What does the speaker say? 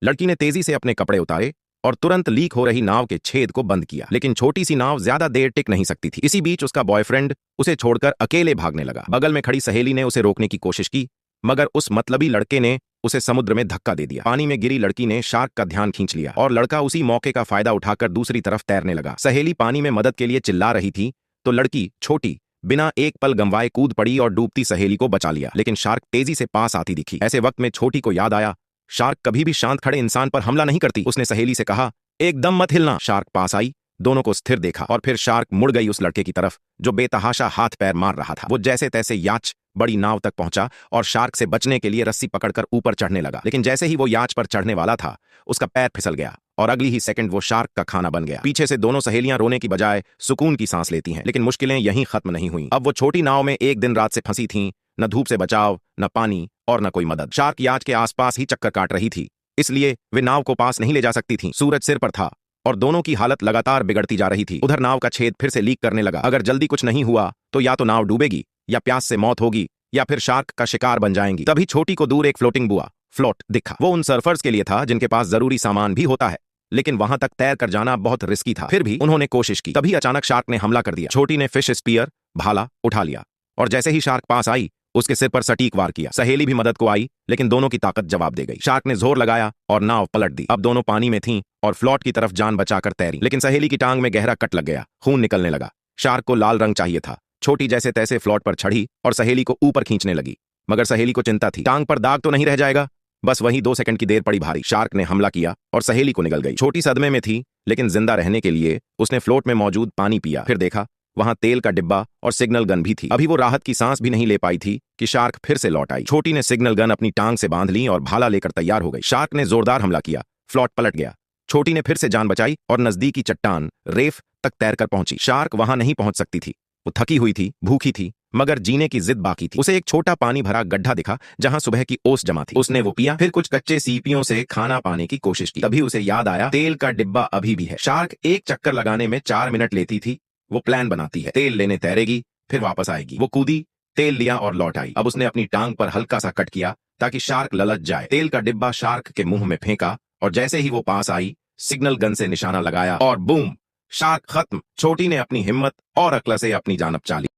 लड़की ने तेजी से अपने कपड़े उतारे और तुरंत लीक हो रही नाव के छेद को बंद किया। लेकिन छोटी सी नाव ज्यादा देर टिक नहीं सकती थी। इसी बीच उसका बॉयफ्रेंड उसे छोड़कर अकेले भागने लगा। बगल में खड़ी सहेली ने उसे रोकने की कोशिश की, मगर उस मतलबी लड़के ने उसे समुद्र में धक्का दे दिया। पानी में गिरी लड़की ने शार्क का ध्यान खींच लिया और लड़का उसी मौके का फायदा उठाकर दूसरी तरफ तैरने लगा। सहेली पानी में मदद के लिए चिल्ला रही थी तो लड़की छोटी बिना एक पल गंवाए कूद पड़ी और डूबती सहेली को बचा लिया। लेकिन शार्क तेजी से पास आती दिखी। ऐसे वक्त में छोटी को याद आया, शार्क कभी भी शांत खड़े इंसान पर हमला नहीं करती। उसने सहेली से कहा, एकदम मत हिलना। शार्क पास आई, दोनों को स्थिर देखा और फिर शार्क मुड़ गई उस लड़के की तरफ जो बेतहाशा हाथ पैर मार रहा था। वो जैसे तैसे याच बड़ी नाव तक पहुंचा और शार्क से बचने के लिए रस्सी पकड़कर ऊपर चढ़ने लगा। लेकिन जैसे ही वो याच पर चढ़ने वाला था, उसका पैर फिसल गया और अगली ही सेकंड वो शार्क का खाना बन गया। पीछे से दोनों सहेलियां रोने की बजाय सुकून की सांस लेती हैं। लेकिन मुश्किलें यहीं खत्म नहीं हुई। अब वो छोटी नाव में एक दिन रात से फंसी थीं, न धूप से बचाव, न पानी और न कोई मदद। शार्क याच के आसपास ही चक्कर काट रही थी, इसलिए वे नाव को पास नहीं ले जा सकती थीं। सूरज सिर पर था और दोनों की हालत लगातार बिगड़ती जा रही थी। उधर नाव का छेद फिर से लीक करने लगा। अगर जल्दी कुछ नहीं हुआ तो या तो नाव डूबेगी, या प्यास से मौत होगी, या फिर शार्क का शिकार बन जाएंगी। तभी छोटी को दूर एक फ्लोटिंग बुआ फ्लोट दिखा। वो उन सर्फर्स के लिए था जिनके पास जरूरी सामान भी होता है, लेकिन वहां तक तैर कर जाना बहुत रिस्की था। फिर भी उन्होंने कोशिश की। तभी अचानक शार्क ने हमला कर दिया। छोटी ने फिश स्पीयर भाला उठा लिया और जैसे ही शार्क पास आई, उसके सिर पर सटीक वार किया। सहेली भी मदद को आई, लेकिन दोनों की ताकत जवाब दे गई। शार्क ने जोर लगाया और नाव पलट दी। अब दोनों पानी में थीं और फ्लोट की तरफ जान बचाकर तैरी। लेकिन सहेली की टांग में गहरा कट लग गया, खून निकलने लगा। शार्क को लाल रंग चाहिए था। छोटी जैसे तैसे फ्लोट पर चढ़ी और सहेली को ऊपर खींचने लगी, मगर सहेली को चिंता थी, टांग पर दाग तो नहीं रह जाएगा। बस वही 2 सेकंड की देर पड़ी भारी। शार्क ने हमला किया और सहेली को निगल गई। छोटी सदमे में थी, लेकिन जिंदा रहने के लिए उसने फ्लोट में मौजूद पानी पिया। फिर देखा, वहां तेल का डिब्बा और सिग्नल गन भी थी। अभी वो राहत की सांस भी नहीं ले पाई थी कि शार्क फिर से लौट आई। छोटी ने सिग्नल गन अपनी टांग से बांध ली और भाला लेकर तैयार हो गई। शार्क ने जोरदार हमला किया, फ्लोट पलट गया। छोटी ने फिर से जान बचाई और नजदीकी चट्टान रेफ तक तैरकर पहुंची। शार्क वहां नहीं पहुंच सकती थी। वो थकी हुई थी, भूखी थी, मगर जीने की जिद बाकी थी। उसे एक छोटा पानी भरा गड्ढा दिखा जहां सुबह की ओस जमा थी। उसने वो पिया, फिर कुछ कच्चे सीपियों से खाना पाने की कोशिश की। तभी उसे याद आया, तेल का डिब्बा अभी भी है। शार्क एक चक्कर लगाने में 4 मिनट लेती थी। वो प्लान बनाती है, तेल लेने तैरेगी, फिर वापस आएगी। वो कूदी, तेल लिया और लौट आई। अब उसने अपनी टांग पर हल्का सा कट किया ताकि शार्क ललच जाए। तेल का डिब्बा शार्क के मुंह में फेंका और जैसे ही वो पास आई, सिग्नल गन से निशाना लगाया और बूम, शार्क खत्म। छोटी ने अपनी हिम्मत और अक्ल से अपनी जान बचा ली।